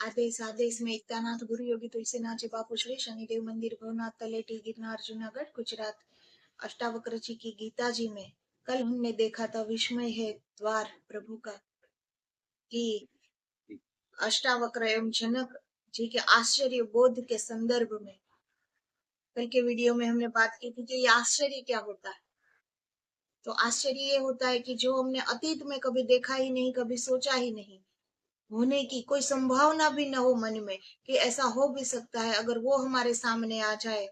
आदेश आदेश में एकतानाथ गुरु योगी तुलसीनाथ जी बापू श्री शनिदेव मंदिर भवनाथ तलेटी गिरनार जूनागढ़ गुजरात। अष्टावक्र जी की गीता जी में कल हमने देखा था विस्मय है द्वार प्रभु का, कि अष्टावक्र एवं जनक जी के आश्चर्य बोध के संदर्भ में कल के वीडियो में हमने बात की थी कि ये आश्चर्य क्या होता है। तो आश्चर्य ये होता है कि जो हमने अतीत में कभी देखा ही नहीं, कभी सोचा ही नहीं, होने की कोई संभावना भी न हो मन में कि ऐसा हो भी सकता है, अगर वो हमारे सामने आ जाए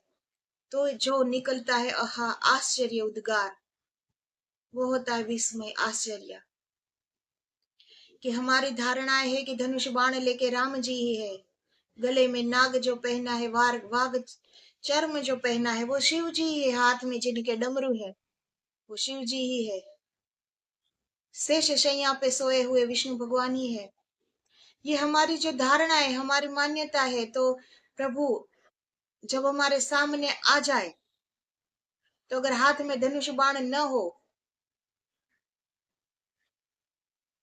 तो जो निकलता है आहा आश्चर्य उद्गार, वो होता है विस्मय आश्चर्य। कि हमारी धारणाएं है कि धनुष बाण लेके राम जी ही है, गले में नाग जो पहना है, वाघ चर्म जो पहना है वो शिव जी ही है, हाथ में जिनके डमरू है वो शिव जी ही है, शेष शैया पे सोए हुए विष्णु भगवान ही है। ये हमारी जो धारणा है, हमारी मान्यता है। तो प्रभु जब हमारे सामने आ जाए तो अगर हाथ में धनुष बाण न हो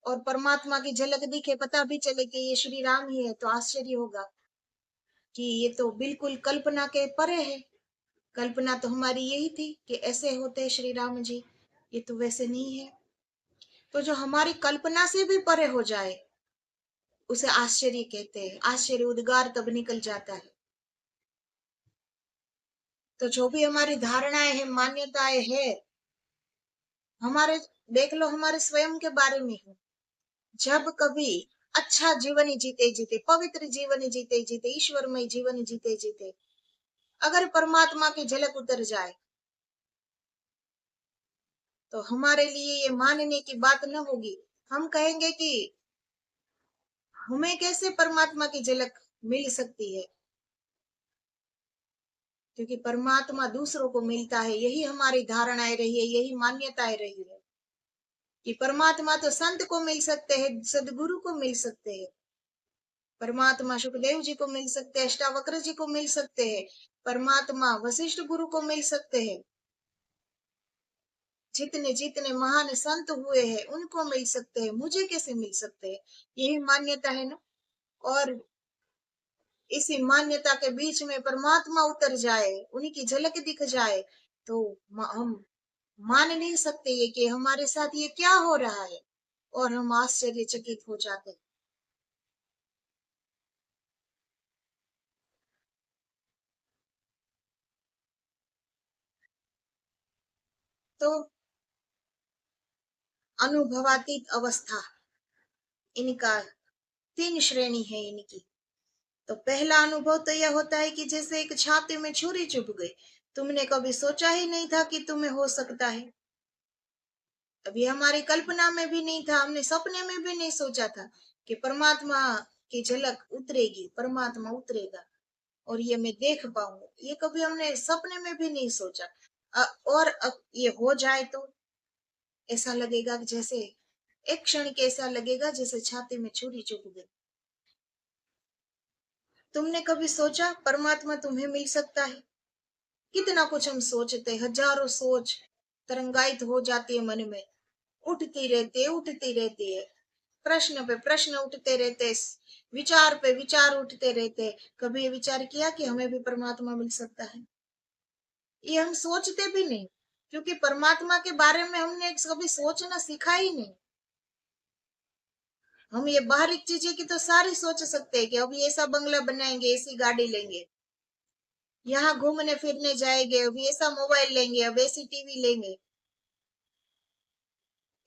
और परमात्मा की झलक दिखे, पता भी चले कि ये श्री राम ही है, तो आश्चर्य होगा कि ये तो बिल्कुल कल्पना के परे है। कल्पना तो हमारी यही थी कि ऐसे होते श्री राम जी, ये तो वैसे नहीं है। तो जो हमारी कल्पना से भी परे हो जाए उसे आश्चर्य कहते हैं, आश्चर्य उद्गार तब निकल जाता है। तो जो भी हमारी धारणाएं हैं, मान्यताएं है, हमारे देख लो हमारे स्वयं के बारे में है। जब कभी अच्छा जीवन जीते जीते, पवित्र जीवन जीते जीते, ईश्वरमय जीवन जीते जीते अगर परमात्मा की झलक उतर जाए तो हमारे लिए ये मानने की बात न होगी। हम कहेंगे कि हमें कैसे परमात्मा की झलक मिल सकती है, क्योंकि परमात्मा दूसरों को मिलता है। यही हमारी धारणाएं रही है, यही मान्यताएं रही है कि परमात्मा तो संत को मिल सकते हैं, सदगुरु को मिल सकते हैं, परमात्मा सुखदेव जी को मिल सकते हैं, अष्टावक्र जी को मिल सकते हैं, परमात्मा वशिष्ठ गुरु को मिल सकते हैं, जितने जितने महान संत हुए हैं उनको मिल सकते हैं, मुझे कैसे मिल सकते हैं। यही मान्यता है ना। और इसी मान्यता के बीच में परमात्मा उतर जाए, उनकी झलक दिख जाए, तो हम मान नहीं सकते ये कि हमारे साथ ये क्या हो रहा है, और हम आश्चर्यचकित हो जाते हैं। तो अनुभवातीत अवस्था, इनका 3 श्रेणी है इनकी। तो पहला अनुभव तो यह होता है कि जैसे एक छाती में छुरी चुभ गई, तुमने कभी सोचा ही नहीं था कि तुम्हें हो सकता है। अभी हमारी कल्पना में भी नहीं था, हमने सपने में भी नहीं सोचा था कि परमात्मा की झलक उतरेगी, परमात्मा उतरेगा और ये मैं देख पाऊंगा। ये कभी हमने सपने में भी नहीं सोचा। और ये हो जाए तो ऐसा लगेगा कि जैसे एक क्षण के ऐसा लगेगा जैसे छाती में छुरी चुभ गई। तुमने कभी सोचा परमात्मा तुम्हें मिल सकता है? कितना कुछ हम सोचते, हजारों सोच तरंगायित हो जाती है मन में, उठती रहती है, प्रश्न पे प्रश्न उठते रहते, विचार पे विचार उठते रहते। कभी ये विचार किया कि हमें भी परमात्मा मिल सकता है? ये हम सोचते भी नहीं, क्योंकि परमात्मा के बारे में हमने कभी सोचना सीखा ही नहीं। हम ये बाहरी चीजें की तो सारी सोच सकते हैं कि अभी ऐसा बंगला बनाएंगे, ऐसी गाड़ी लेंगे, यहाँ घूमने फिरने जाएंगे, अभी ऐसा मोबाइल लेंगे, अब ऐसी टीवी लेंगे।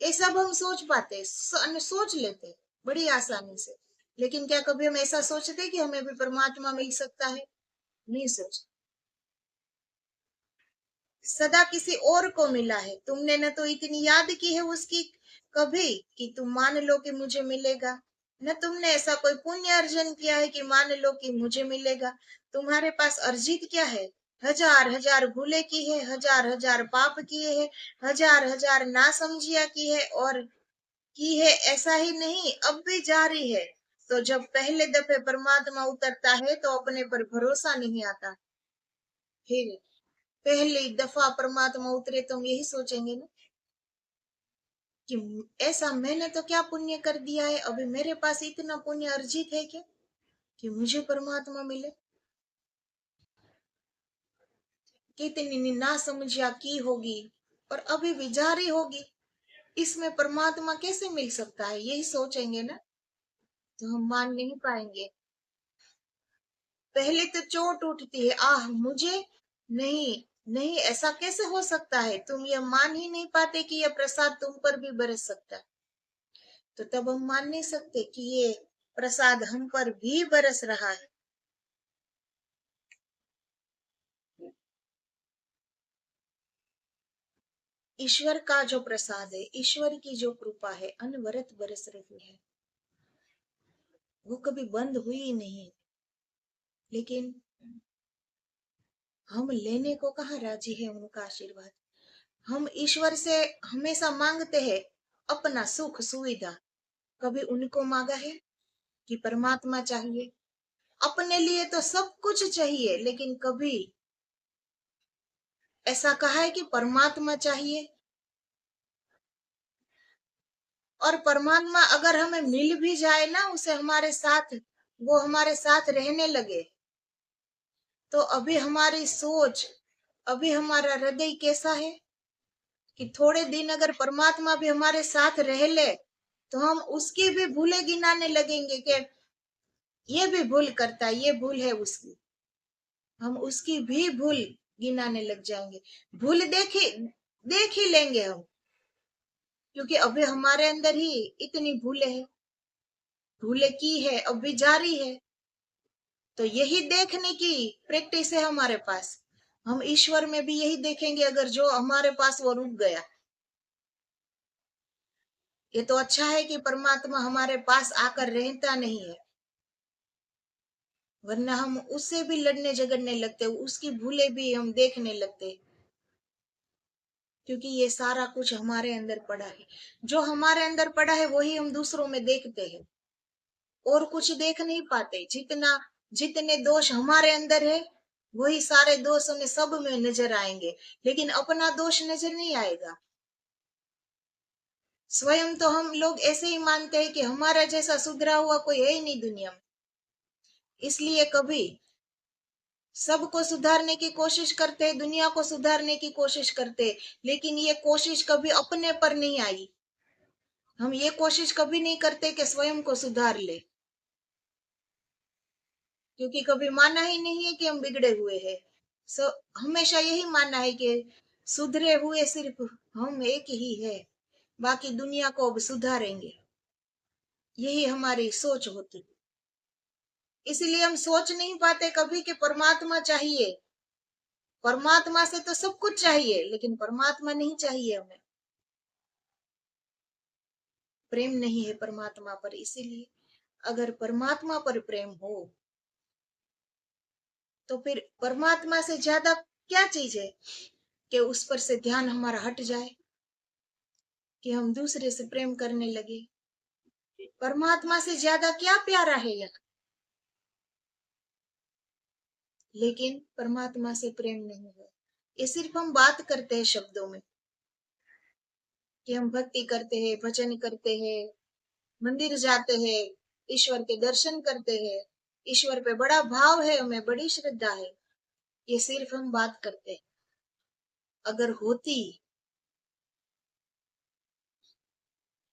ये सब हम सोच पाते, सोच लेते बड़ी आसानी से। लेकिन क्या कभी हम ऐसा सोचते कि हमें भी परमात्मा मिल सकता है? नहीं सोच। सदा किसी और को मिला है, तुमने न तो इतनी याद की है उसकी कभी कि तुम मान लो कि मुझे मिलेगा, न तुमने ऐसा कोई पुण्य अर्जन किया है कि मान लो कि मुझे मिलेगा। तुम्हारे पास अर्जित क्या है? हजार हजार भूले की है, हजार हजार पाप किए हैं, हजार हजार ना समझिया की है, और की है ऐसा ही नहीं अब भी जारी है। तो जब पहले दफे परमात्मा उतरता है तो अपने पर भरोसा नहीं आता। फिर पहली दफा परमात्मा उतरे तो हम यही सोचेंगे ना कि ऐसा मैंने तो क्या पुण्य कर दिया है, अभी मेरे पास इतना पुण्य अर्जित है क्या? कि मुझे परमात्मा मिले। कितनी नासमझिया की होगी और अभी भी जारी होगी। इसमें परमात्मा कैसे मिल सकता है, यही सोचेंगे ना तो हम मान नहीं पाएंगे। पहले तो चोट उठती है, आह मुझे नहीं, नहीं ऐसा कैसे हो सकता है, तुम ये मान ही नहीं पाते कि ये प्रसाद तुम पर भी बरस सकता है। तो तब हम मान नहीं सकते कि ये प्रसाद हम पर भी बरस रहा है। ईश्वर का जो प्रसाद है, ईश्वर की जो कृपा है अनवरत बरस रही है, वो कभी बंद हुई ही नहीं। लेकिन हम लेने को कहाँ राजी है उनका आशीर्वाद। हम ईश्वर से हमेशा मांगते हैं अपना सुख सुविधा। कभी उनको मांगा है कि परमात्मा चाहिए? अपने लिए तो सब कुछ चाहिए, लेकिन कभी ऐसा कहा है कि परमात्मा चाहिए? और परमात्मा अगर हमें मिल भी जाए ना, उसे हमारे साथ, वो हमारे साथ रहने लगे, तो अभी हमारी सोच, अभी हमारा हृदय कैसा है कि थोड़े दिन अगर परमात्मा भी हमारे साथ रह ले तो हम उसकी भी भूले गिनाने लगेंगे कि ये भी भूल करता है, ये भूल है उसकी। हम उसकी भी भूल गिनाने लग जाएंगे। भूल देख ही लेंगे हम, क्योंकि अभी हमारे अंदर ही इतनी भूले हैं, भूले की है, अब भी जारी है। तो यही देखने की प्रैक्टिस है हमारे पास। हम ईश्वर में भी यही देखेंगे, अगर जो हमारे पास वो रुक गया। ये तो अच्छा है कि परमात्मा हमारे पास आकर रहता नहीं है, वरना हम उससे भी लड़ने झगड़ने लगते, उसकी भूले भी हम देखने लगते। क्योंकि ये सारा कुछ हमारे अंदर पड़ा है, जो हमारे अंदर पड़ा है वही हम दूसरों में देखते हैं, और कुछ देख नहीं पाते। जितने दोष हमारे अंदर है वही सारे दोष हमें सब में नजर आएंगे, लेकिन अपना दोष नजर नहीं आएगा। स्वयं तो हम लोग ऐसे ही मानते हैं कि हमारा जैसा सुधरा हुआ कोई है ही नहीं दुनिया में, इसलिए कभी सबको सुधारने की कोशिश करते, दुनिया को सुधारने की कोशिश करते, लेकिन ये कोशिश कभी अपने पर नहीं आई। हम ये कोशिश कभी नहीं करते कि स्वयं को सुधार ले, क्योंकि कभी माना ही नहीं है कि हम बिगड़े हुए हैं। हमेशा यही मानना है कि सुधरे हुए सिर्फ हम एक ही है, बाकी दुनिया को अब सुधारेंगे। यही हमारी सोच होती है। इसलिए हम सोच नहीं पाते कभी कि परमात्मा चाहिए। परमात्मा से तो सब कुछ चाहिए, लेकिन परमात्मा नहीं चाहिए हमें। प्रेम नहीं है परमात्मा पर। इसीलिए अगर परमात्मा पर प्रेम हो तो फिर परमात्मा से ज्यादा क्या चीज है कि उस पर से ध्यान हमारा हट जाए, कि हम दूसरे से प्रेम करने लगे। परमात्मा से ज्यादा क्या प्यारा है यहाँ। लेकिन परमात्मा से प्रेम नहीं है। ये सिर्फ हम बात करते हैं शब्दों में कि हम भक्ति करते हैं, भजन करते हैं, मंदिर जाते हैं, ईश्वर के दर्शन करते हैं, ईश्वर पे बड़ा भाव है, हमें बड़ी श्रद्धा है। ये सिर्फ हम बात करते हैं। अगर होती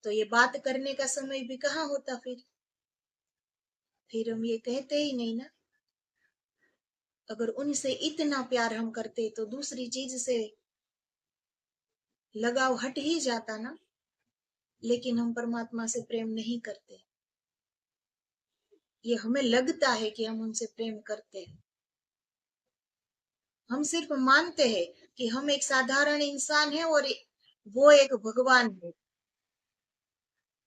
तो ये बात करने का समय भी कहाँ होता। फिर हम ये कहते ही नहीं ना। अगर उनसे इतना प्यार हम करते तो दूसरी चीज से लगाव हट ही जाता ना। लेकिन हम परमात्मा से प्रेम नहीं करते। ये हमें लगता है कि हम उनसे प्रेम करते हैं। हम सिर्फ मानते हैं कि हम एक साधारण इंसान है और वो एक भगवान है।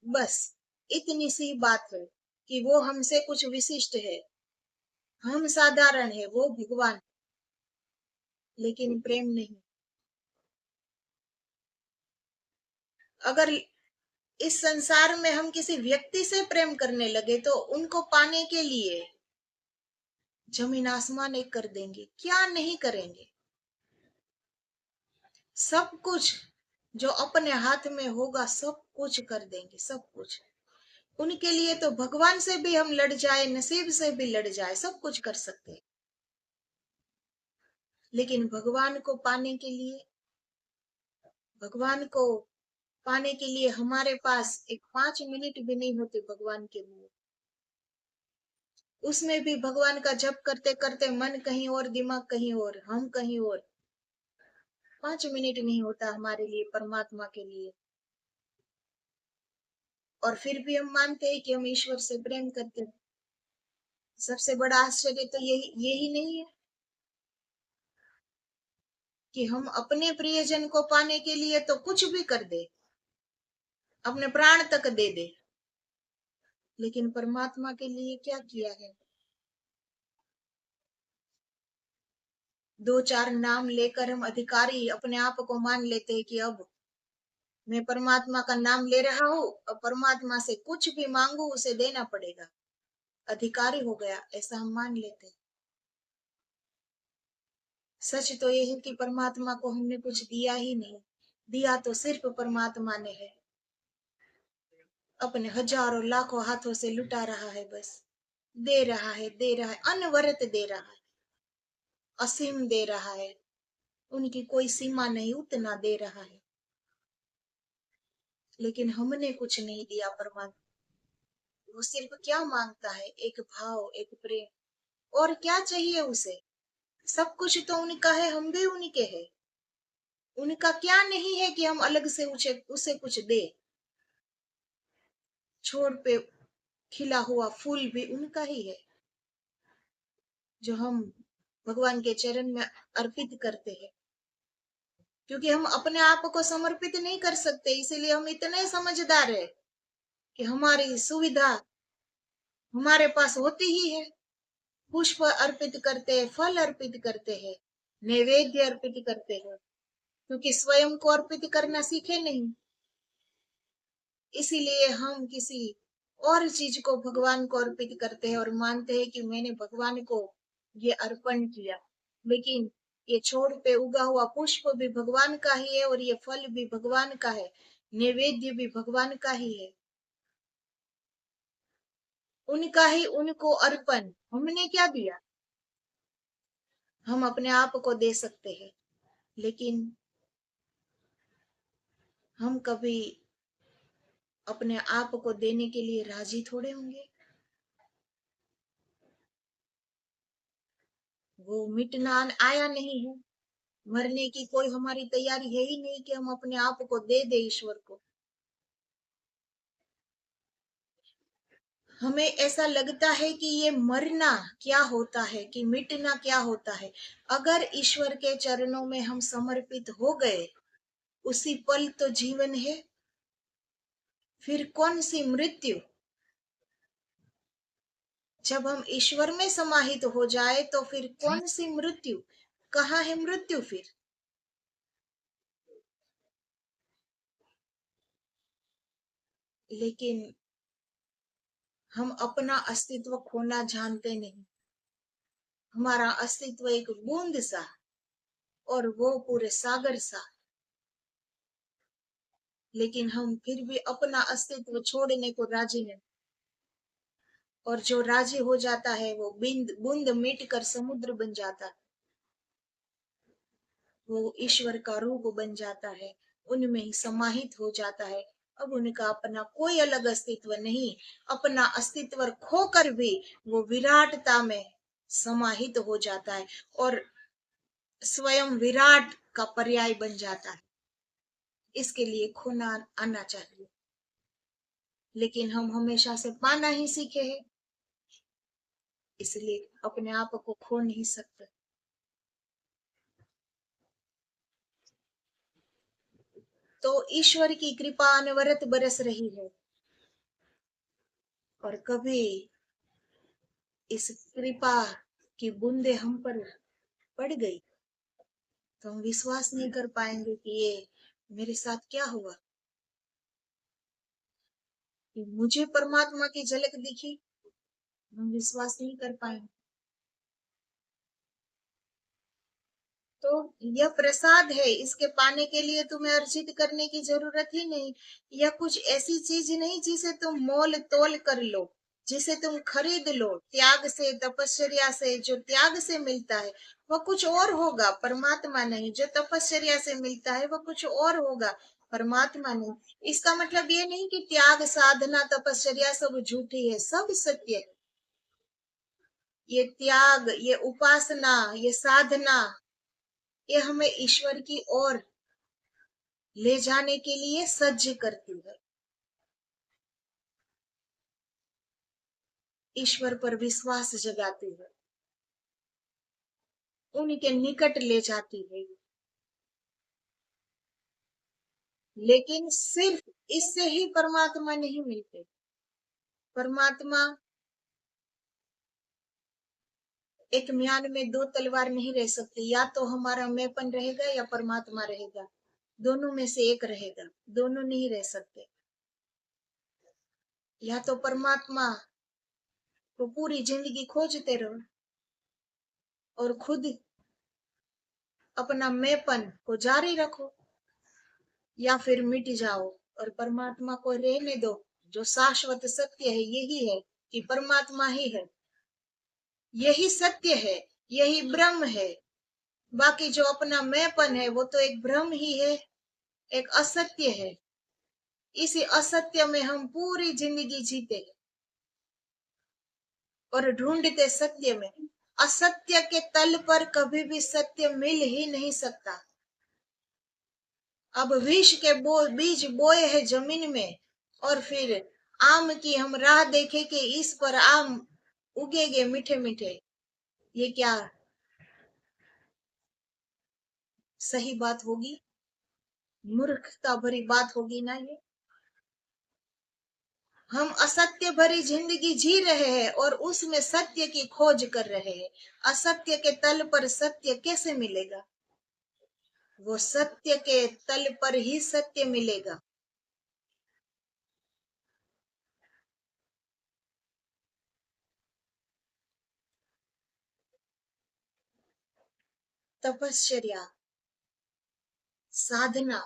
बस इतनी सी बात है कि वो हमसे कुछ विशिष्ट है, हम साधारण है, वो भगवान। लेकिन प्रेम नहीं। अगर इस संसार में हम किसी व्यक्ति से प्रेम करने लगे तो उनको पाने के लिए जमीन आसमान एक कर देंगे, क्या नहीं करेंगे। सब कुछ जो अपने हाथ में होगा सब कुछ कर देंगे, सब कुछ। उनके लिए तो भगवान से भी हम लड़ जाए, नसीब से भी लड़ जाए, सब कुछ कर सकते हैं। लेकिन भगवान को पाने के लिए हमारे पास एक 5 मिनट भी नहीं होते भगवान के लिए। उसमें भी भगवान का जप करते करते मन कहीं और, दिमाग कहीं और, हम कहीं और। 5 मिनट नहीं होता हमारे लिए परमात्मा के लिए। और फिर भी हम मानते हैं कि हम ईश्वर से प्रेम करते हैं। सबसे बड़ा आश्चर्य तो यही यही नहीं है कि हम अपने प्रियजन को पाने के लिए तो कुछ भी कर दे, अपने प्राण तक दे दे, लेकिन परमात्मा के लिए क्या किया है? दो चार नाम लेकर हम अधिकारी अपने आप को मान लेते हैं कि अब मैं परमात्मा का नाम ले रहा हूं, अब परमात्मा से कुछ भी मांगू उसे देना पड़ेगा, अधिकारी हो गया, ऐसा हम मान लेते हैं। सच तो यह है कि परमात्मा को हमने कुछ दिया ही नहीं। दिया तो सिर्फ परमात्मा ने है, अपने हजारों लाखों हाथों से लुटा रहा है, बस दे रहा है, अनवरत दे रहा है, असीम दे रहा है, उनकी कोई सीमा नहीं, उतना दे रहा है। लेकिन हमने कुछ नहीं दिया परमात्मा। वो सिर्फ क्या मांगता है? एक भाव, एक प्रेम। और क्या चाहिए उसे? सब कुछ तो उनका है, हम भी उनके हैं। उनका क्या नहीं है कि हम अलग से उसे कुछ दे? छोड़ पे खिला हुआ फूल भी उनका ही है, जो हम भगवान के चरण में अर्पित करते हैं। क्योंकि हम अपने आप को समर्पित नहीं कर सकते, इसीलिए हम इतने समझदार है कि हमारी सुविधा हमारे पास होती ही है। पुष्प अर्पित करते हैं, फल अर्पित करते हैं, नैवेद्य अर्पित करते हैं, क्योंकि स्वयं को अर्पित करना सीखे नहीं। इसीलिए हम किसी और चीज को भगवान को अर्पित करते हैं और मानते हैं कि मैंने भगवान को ये अर्पण किया। लेकिन ये छोड़ पे उगा हुआ पुष्प भी भगवान का ही है, और ये फल भी भगवान का है, नैवेद्य भी भगवान का ही है, उनका ही उनको अर्पण। हमने क्या दिया? हम अपने आप को दे सकते हैं, लेकिन हम कभी अपने आप को देने के लिए राजी थोड़े होंगे। वो मिटना आया नहीं है, मरने की कोई हमारी तैयारी है ही नहीं कि हम अपने आप को दे दे ईश्वर को। हमें ऐसा लगता है कि ये मरना क्या होता है, कि मिटना क्या होता है। अगर ईश्वर के चरणों में हम समर्पित हो गए, उसी पल तो जीवन है, फिर कौन सी मृत्यु? जब हम ईश्वर में समाहित हो जाए तो फिर कौन सी मृत्यु? कहाँ है मृत्यु फिर? लेकिन हम अपना अस्तित्व खोना जानते नहीं। हमारा अस्तित्व एक बूंद सा, और वो पूरे सागर सा। लेकिन हम फिर भी अपना अस्तित्व छोड़ने को राजी नहीं। और जो राजी हो जाता है वो बूंद बूंद मिट कर समुद्र बन जाता है, वो ईश्वर का रूप बन जाता है, उनमें ही समाहित हो जाता है। अब उनका अपना कोई अलग अस्तित्व नहीं। अपना अस्तित्व खोकर भी वो विराटता में समाहित हो जाता है, और स्वयं विराट का पर्याय बन जाता है। इसके लिए खोना आना चाहिए, लेकिन हम हमेशा से पाना ही सीखे हैं, इसलिए अपने आप को खो नहीं सकते। तो ईश्वर की कृपा अनवरत बरस रही है, और कभी इस कृपा की बूंदे हम पर पड़ गई तो हम विश्वास नहीं कर पाएंगे कि ये मेरे साथ क्या हुआ, कि मुझे परमात्मा की झलक दिखी। हम विश्वास नहीं कर पाएंगे। तो यह प्रसाद है, इसके पाने के लिए तुम्हें अर्जित करने की जरूरत ही नहीं। यह कुछ ऐसी चीज नहीं जिसे तुम मोल तोल कर लो, जिसे तुम खरीद लो त्याग से, तपस्या से। जो त्याग से मिलता है वह कुछ और होगा, परमात्मा नहीं। जो तपस्या से मिलता है वह कुछ और होगा, परमात्मा नहीं। इसका मतलब ये नहीं कि त्याग, साधना, तपस्या सब झूठी है, सब सत्य है। ये त्याग, ये उपासना, ये साधना, ये हमें ईश्वर की ओर ले जाने के लिए सज्ज करती है, ईश्वर पर विश्वास जगाती है, उनके निकट ले जाती है। लेकिन सिर्फ इससे ही परमात्मा नहीं मिलते। परमात्मा एक म्यान में दो तलवार नहीं रह सकती, या तो हमारा मैंपन रहेगा या परमात्मा रहेगा, दोनों में से एक रहेगा, दोनों नहीं रह सकते। या तो परमात्मा को पूरी जिंदगी खोजते रहो और खुद अपना मैंपन को जारी रखो, या फिर मिट जाओ और परमात्मा को रहने दो। जो शाश्वत सत्य है यही है कि परमात्मा ही है, यही सत्य है, यही ब्रह्म है। बाकी जो अपना मैंपन है वो तो एक भ्रम ही है, एक असत्य है। इसी असत्य में हम पूरी जिंदगी जीते और ढूंढते सत्य में। असत्य के तल पर कभी भी सत्य मिल ही नहीं सकता। अब विष के बीज बोए हैं जमीन में, और फिर आम की हम राह देखे कि इस पर आम उगेगे मीठे मीठे। ये क्या सही बात होगी? मूर्खता भरी बात होगी ना ये। हम असत्य भरी जिंदगी जी रहे हैं और उसमें सत्य की खोज कर रहे हैं। असत्य के तल पर सत्य कैसे मिलेगा? वो सत्य के तल पर ही सत्य मिलेगा। तपस्या, साधना,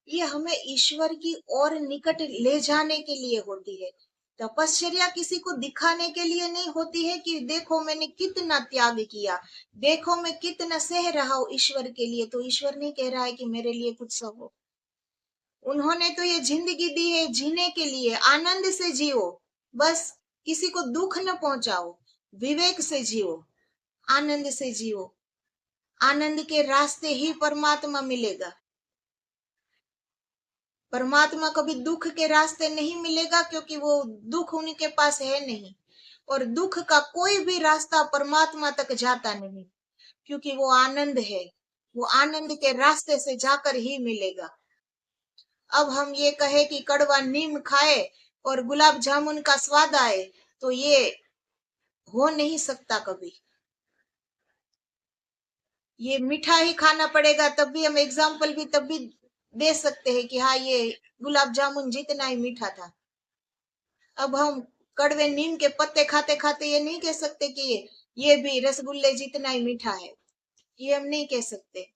ये हमें ईश्वर की ओर निकट ले जाने के लिए होती है। तपस्या किसी को दिखाने के लिए नहीं होती है कि देखो मैंने कितना त्याग किया, देखो मैं कितना सह रहा हूं ईश्वर के लिए। तो ईश्वर नहीं कह रहा है कि मेरे लिए कुछ सहो। उन्होंने तो ये जिंदगी दी है जीने के लिए, आनंद से जियो, बस किसी को दुख न पहुंचाओ, विवेक से जियो, आनंद से जियो। आनंद के रास्ते ही परमात्मा मिलेगा। परमात्मा कभी दुख के रास्ते नहीं मिलेगा, क्योंकि वो दुख उनके पास है नहीं। और दुख का कोई भी रास्ता परमात्मा तक जाता नहीं, क्योंकि वो आनंद है। वो आनंद के रास्ते से जाकर ही मिलेगा। अब हम ये कहे कि कड़वा नीम खाए और गुलाब जामुन का स्वाद आए, तो ये हो नहीं सकता कभी। ये मीठा ही खाना पड़ेगा, तब भी हम एग्जाम्पल भी तब भी दे सकते हैं कि हाँ ये गुलाब जामुन जितना ही मीठा था। अब हम कड़वे नीम के पत्ते खाते खाते ये नहीं कह सकते कि ये भी रसगुल्ले जितना ही मीठा है, ये हम नहीं कह सकते।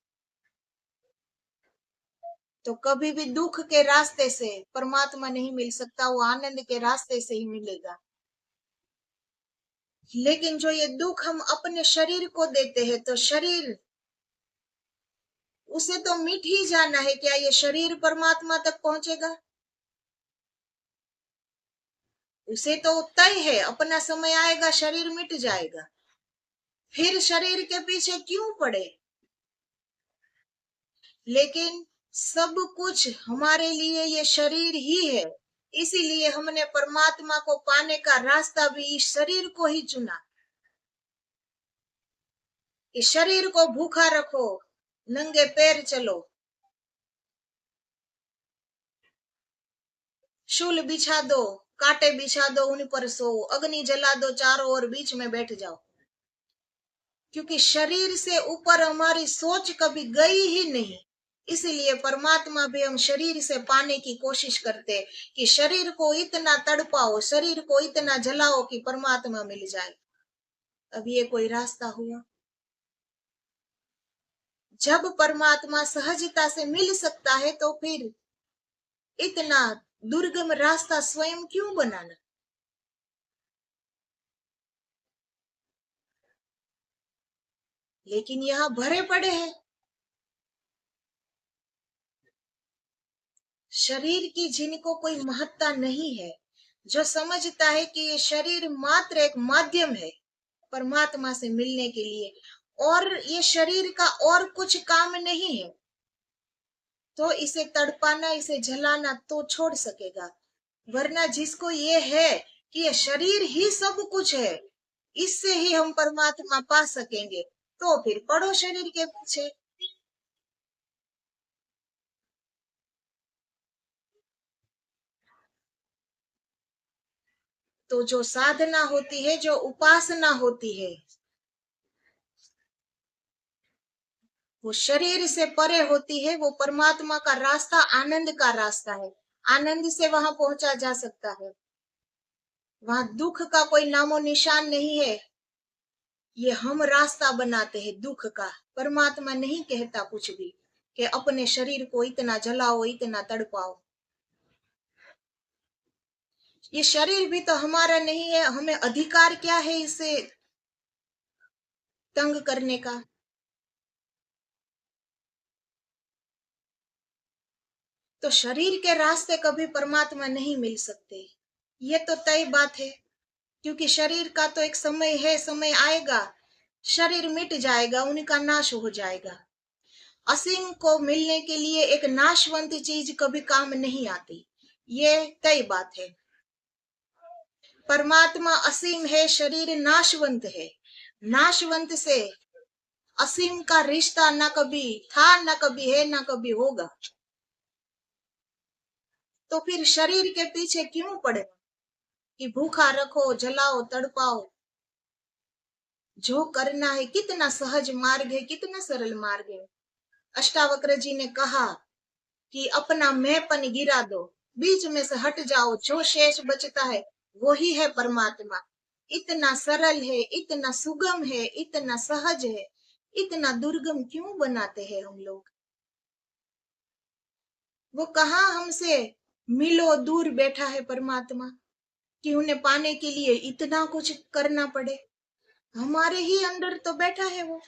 तो कभी भी दुख के रास्ते से परमात्मा नहीं मिल सकता, वो आनंद के रास्ते से ही मिलेगा। लेकिन जो ये दुख हम अपने शरीर को देते हैं, तो शरीर उसे तो मिट ही जाना है। क्या ये शरीर परमात्मा तक पहुंचेगा? उसे तो तय है, अपना समय आएगा शरीर मिट जाएगा। फिर शरीर के पीछे क्यों पड़े? लेकिन सब कुछ हमारे लिए ये शरीर ही है, इसीलिए हमने परमात्मा को पाने का रास्ता भी इस शरीर को ही चुना। इस शरीर को भूखा रखो, नंगे पैर चलो, शूल बिछा दो, कांटे बिछा दो, उन पर सो, अग्नि जला दो चारों ओर, बीच में बैठ जाओ। क्योंकि शरीर से ऊपर हमारी सोच कभी गई ही नहीं। इसीलिए परमात्मा भी हम शरीर से पाने की कोशिश करते, कि शरीर को इतना तड़पाओ, शरीर को इतना जलाओ कि परमात्मा मिल जाए। अब ये कोई रास्ता हुआ? जब परमात्मा सहजता से मिल सकता है तो फिर इतना दुर्गम रास्ता स्वयं क्यों बनाना। लेकिन यहाँ भरे पड़े हैं। शरीर की जिनको कोई महत्ता नहीं है, जो समझता है कि ये शरीर मात्र एक माध्यम है परमात्मा से मिलने के लिए, और ये शरीर का और कुछ काम नहीं है, तो इसे तड़पाना, इसे जलाना तो छोड़ सकेगा। वरना जिसको ये है कि ये शरीर ही सब कुछ है, इससे ही हम परमात्मा पा सकेंगे, तो फिर पढ़ो शरीर के पीछे। तो जो साधना होती है, जो उपासना होती है, वो शरीर से परे होती है। वो परमात्मा का रास्ता आनंद का रास्ता है। आनंद से वहां पहुंचा जा सकता है। वहां दुख का कोई नामो निशान नहीं है। ये हम रास्ता बनाते हैं दुख का। परमात्मा नहीं कहता कुछ भी कि अपने शरीर को इतना जलाओ, इतना तड़पाओ। ये शरीर भी तो हमारा नहीं है, हमें अधिकार क्या है इसे तंग करने का। तो शरीर के रास्ते कभी परमात्मा नहीं मिल सकते, ये तो तय बात है। क्योंकि शरीर का तो एक समय है, समय आएगा, शरीर मिट जाएगा, उनका नाश हो जाएगा। असीम को मिलने के लिए एक नाशवंत चीज कभी काम नहीं आती, ये तय बात है। परमात्मा असीम है, शरीर नाशवंत है। नाशवंत से असीम का रिश्ता ना कभी था, ना कभी है, ना कभी होगा। तो फिर शरीर के पीछे क्यों पड़े कि भूखा रखो, जलाओ, तड़पाओ। जो करना है, कितना सहज मार्ग है, कितना सरल मार्ग है। अष्टावक्र जी ने कहा कि अपना मैंपन गिरा दो, बीच में से हट जाओ, जो शेष बचता है वो ही है परमात्मा। इतना सरल है, इतना सुगम है, इतना सहज है, इतना दुर्गम क्यों बनाते हैं हम लोग। वो कहाँ हमसे मिलो दूर बैठा है परमात्मा कि उन्हें पाने के लिए इतना कुछ करना पड़े। हमारे ही अंदर तो बैठा है वो।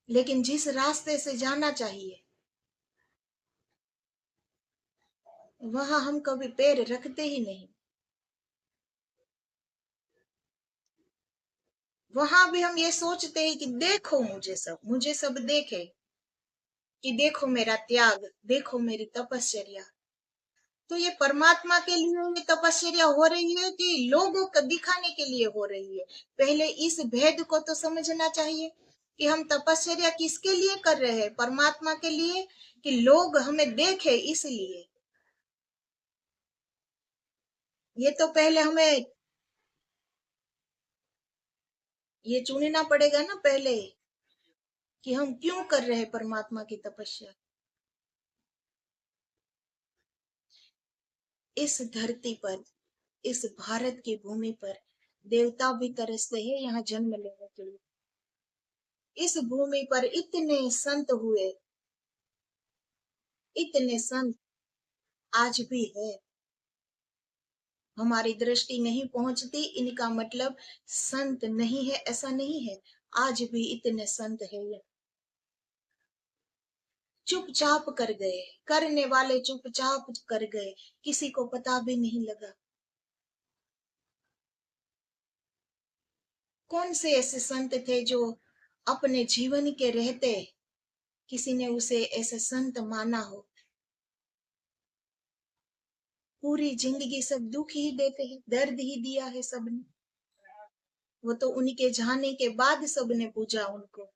लेकिन जिस रास्ते से जाना चाहिए वहां हम कभी पैर रखते ही नहीं। वहां भी हम ये सोचते हैं कि देखो मुझे सब देखे, कि देखो मेरा त्याग, देखो मेरी तपश्चर्या। तो ये परमात्मा के लिए ये तपश्चर्या हो रही है कि लोगों को दिखाने के लिए हो रही है। पहले इस भेद को तो समझना चाहिए कि हम तपश्चर्या किसके लिए कर रहे हैं। परमात्मा के लिए कि लोग हमें देखे इसलिए। ये तो पहले हमें ये चुनना पड़ेगा ना पहले, कि हम क्यों कर रहे हैं परमात्मा की तपस्या। इस धरती पर, इस भारत की भूमि पर देवता भी तरसते हैं यहाँ जन्म लेने के लिए। इस भूमि पर इतने संत हुए, इतने संत आज भी है। हमारी दृष्टि नहीं पहुंचती, इनका मतलब संत नहीं है, ऐसा नहीं है। आज भी इतने संत है। ये चुपचाप कर गए, करने वाले चुपचाप कर गए, किसी को पता भी नहीं लगा। कौन से ऐसे संत थे जो अपने जीवन के रहते किसी ने उसे ऐसे संत माना हो। पूरी जिंदगी सब दुख ही देते हैं, दर्द ही दिया है सबने। वो तो उनके जाने के बाद सबने पूजा उनको।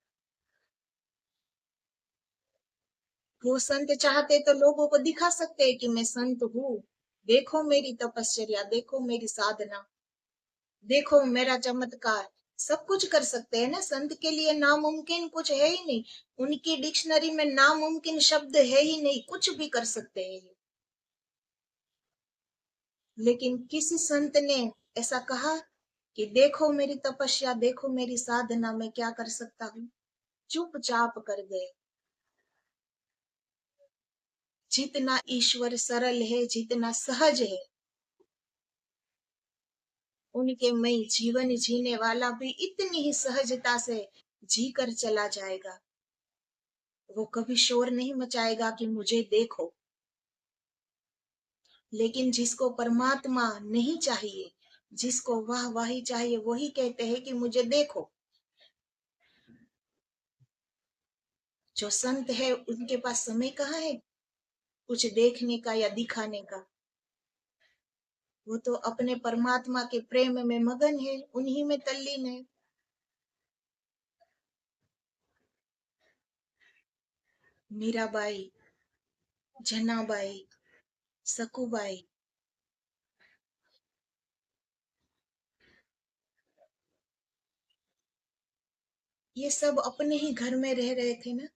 वो संत चाहते तो लोगों को दिखा सकते हैं कि मैं संत हूँ, देखो मेरी तपश्चर्या, देखो मेरी साधना, देखो मेरा चमत्कार। सब कुछ कर सकते हैं ना। संत के लिए नामुमकिन कुछ है ही नहीं। उनकी डिक्शनरी में नामुमकिन शब्द है ही नहीं, कुछ भी कर सकते हैं। लेकिन किसी संत ने ऐसा कहा कि देखो मेरी तपस्या, देखो मेरी साधना, मैं क्या कर सकता हूँ। चुपचाप कर गए। जितना ईश्वर सरल है, जितना सहज है, उनके मई जीवन जीने वाला भी इतनी ही सहजता से जी कर चला जाएगा। वो कभी शोर नहीं मचाएगा कि मुझे देखो। लेकिन जिसको परमात्मा नहीं चाहिए, जिसको वाह वाही चाहिए, वही कहते हैं कि मुझे देखो। जो संत है उनके पास समय कहाँ है कुछ देखने का या दिखाने का। वो तो अपने परमात्मा के प्रेम में मगन है, उन्हीं में तल्लीन है। मीराबाई, जनाबाई, सकुबाई, ये सब अपने ही घर में रह रहे थे ना।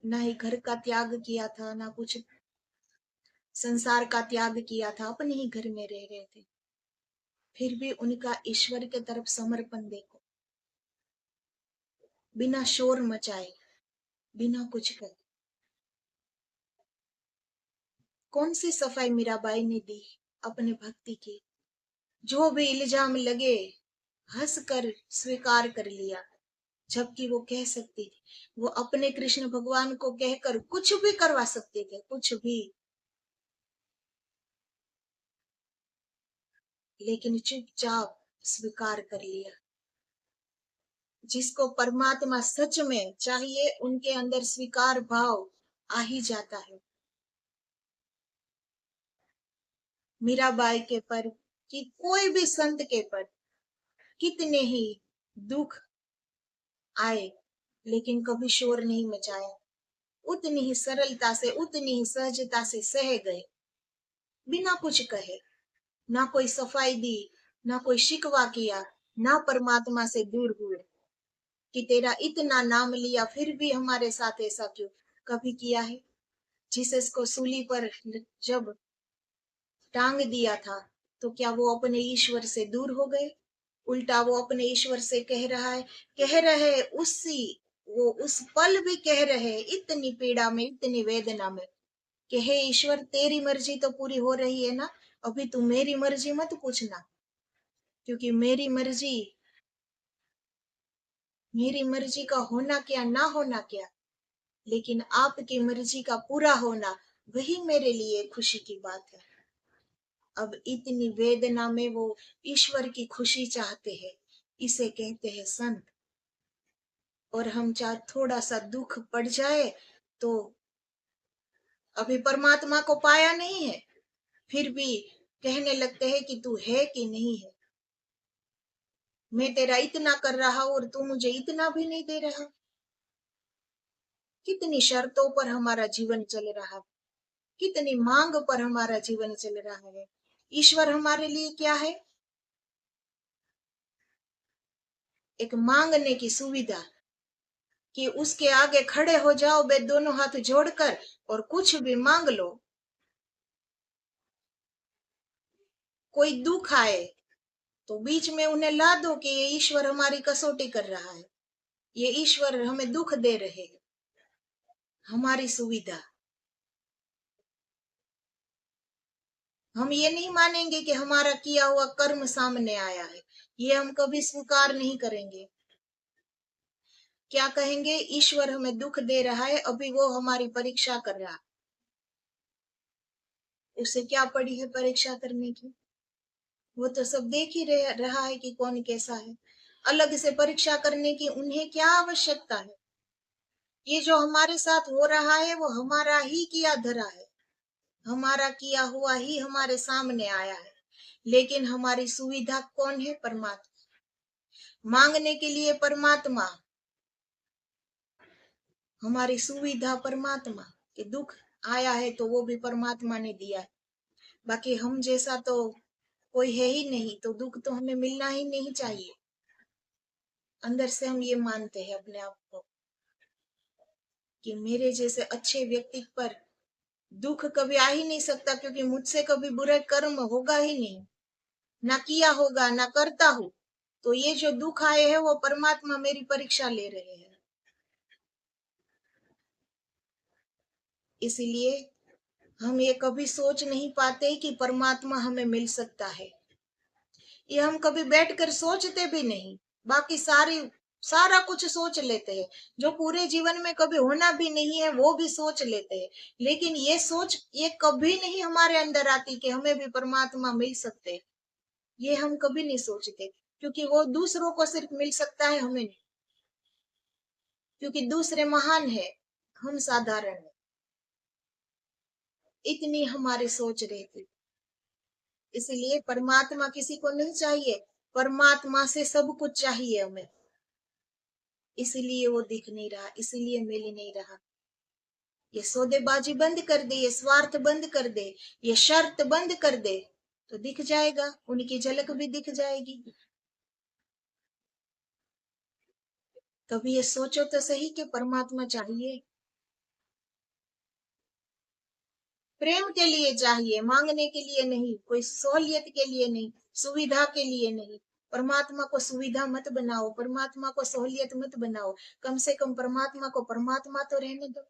ना ही घर का त्याग किया था, ना कुछ संसार का त्याग किया था, अपने ही घर में रह रहे थे। फिर भी उनका ईश्वर के तरफ समर्पण देखो, बिना शोर मचाए, बिना कुछ करे। कौन सी सफाई मीराबाई ने दी अपने भक्ति की। जो भी इल्जाम लगे हंस कर स्वीकार कर लिया, जबकि वो कह सकती थी, वो अपने कृष्ण भगवान को कहकर कुछ भी करवा सकते थे, कुछ भी। लेकिन चुपचाप स्वीकार कर लिया। जिसको परमात्मा सच में चाहिए, उनके अंदर स्वीकार भाव आ ही जाता है। मीराबाई के पर कि कोई भी संत के पर कितने ही दुख आए, लेकिन कभी शोर नहीं मचाया। उतनी ही सरलता से, उतनी ही सहजता से सह गए, बिना कुछ कहे। ना कोई सफाई दी, ना कोई शिकवा किया, ना परमात्मा से दूर हुए कि तेरा इतना नाम लिया फिर भी हमारे साथ ऐसा क्यों। कभी किया है। जीसस को सूली पर जब टांग दिया था, तो क्या वो अपने ईश्वर से दूर हो गए। उल्टा वो अपने ईश्वर से कह रहे उसी, वो उस पल भी कह रहे इतनी पीड़ा में, इतनी वेदना में, कि हे ईश्वर, तेरी मर्जी तो पूरी हो रही है ना, अभी तू मेरी मर्जी मत पूछना। क्योंकि मेरी मर्जी का होना क्या, ना होना क्या, लेकिन आपकी मर्जी का पूरा होना, वही मेरे लिए खुशी की बात है। अब इतनी वेदना में वो ईश्वर की खुशी चाहते हैं। इसे कहते हैं संत। और हम चाहे थोड़ा सा दुख पड़ जाए तो अभी परमात्मा को पाया नहीं है, फिर भी कहने लगते हैं कि तू है कि नहीं है। मैं तेरा इतना कर रहा हूं और तू मुझे इतना भी नहीं दे रहा। कितनी शर्तों पर हमारा जीवन चल रहा है, कितनी मांग पर हमारा जीवन चल रहा है। ईश्वर हमारे लिए क्या है? एक मांगने की सुविधा, कि उसके आगे खड़े हो जाओ बे दोनों हाथ जोड़कर और कुछ भी मांग लो। कोई दुख आए तो बीच में उन्हें ला दो कि ये ईश्वर हमारी कसौटी कर रहा है, ये ईश्वर हमें दुख दे रहे हैं। हमारी सुविधा। हम ये नहीं मानेंगे कि हमारा किया हुआ कर्म सामने आया है, ये हम कभी स्वीकार नहीं करेंगे। क्या कहेंगे? ईश्वर हमें दुख दे रहा है, अभी वो हमारी परीक्षा कर रहा है। उसे क्या पड़ी है परीक्षा करने की? वो तो सब देख ही रहा है कि कौन कैसा है। अलग से परीक्षा करने की उन्हें क्या आवश्यकता है? ये जो हमारे साथ हो रहा है वो हमारा ही किया धरा है, हमारा किया हुआ ही हमारे सामने आया है। लेकिन हमारी सुविधा कौन है? परमात्मा। मांगने के लिए परमात्मा, हमारी सुविधा परमात्मा। कि दुख आया है तो वो भी परमात्मा ने दिया है। बाकी हम जैसा तो कोई है ही नहीं, तो दुख तो हमें मिलना ही नहीं चाहिए। अंदर से हम ये मानते हैं अपने आप को कि मेरे जैसे अच्छे व्यक्ति पर दुख कभी आ ही नहीं सकता, क्योंकि मुझसे कभी बुरा कर्म होगा ही नहीं, ना किया होगा, ना करता हूं। तो ये जो दुख आए हैं वो परमात्मा मेरी परीक्षा ले रहे हैं। इसलिए हम ये कभी सोच नहीं पाते कि परमात्मा हमें मिल सकता है। ये हम कभी बैठकर सोचते भी नहीं। बाकी सारा कुछ सोच लेते हैं, जो पूरे जीवन में कभी होना भी नहीं है वो भी सोच लेते हैं। लेकिन ये सोच ये कभी नहीं हमारे अंदर आती कि हमें भी परमात्मा मिल सकते। ये हम कभी नहीं सोचते, क्योंकि वो दूसरों को सिर्फ मिल सकता है, हमें नहीं। क्योंकि दूसरे महान है, हम साधारण है। इतनी हमारी सोच रहती। इसलिए परमात्मा किसी को नहीं चाहिए, परमात्मा से सब कुछ चाहिए हमें। इसलिए वो दिख नहीं रहा, इसलिए मिल नहीं रहा। ये सौदेबाजी बंद कर दे, ये स्वार्थ बंद कर दे, ये शर्त बंद कर दे, तो दिख जाएगा, उनकी झलक भी दिख जाएगी। कभी ये सोचो तो सही कि परमात्मा चाहिए, प्रेम के लिए चाहिए, मांगने के लिए नहीं, कोई सहूलियत के लिए नहीं, सुविधा के लिए नहीं। परमात्मा को सुविधा मत बनाओ, परमात्मा को सहूलियत मत बनाओ। कम से कम परमात्मा को परमात्मा तो रहने दो।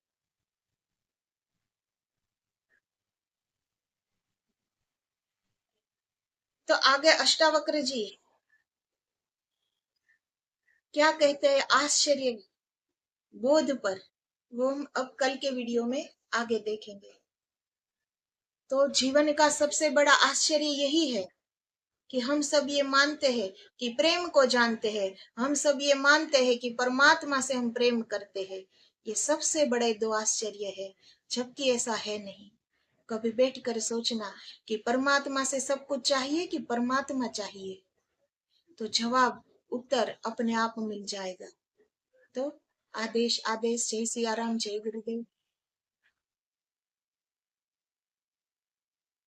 तो आगे अष्टावक्र जी क्या कहते हैं आश्चर्य बोध पर, वो हम अब कल के वीडियो में आगे देखेंगे। तो जीवन का सबसे बड़ा आश्चर्य यही है कि हम सब ये मानते हैं कि प्रेम को जानते हैं, हम सब ये मानते हैं कि परमात्मा से हम प्रेम करते हैं। ये सबसे बड़े दो आश्चर्य है, जबकि ऐसा है नहीं। कभी बैठकर सोचना कि परमात्मा से सब कुछ चाहिए कि परमात्मा चाहिए, तो जवाब उत्तर अपने आप मिल जाएगा। तो आदेश आदेश, जय सिया राम, जय गुरुदेव।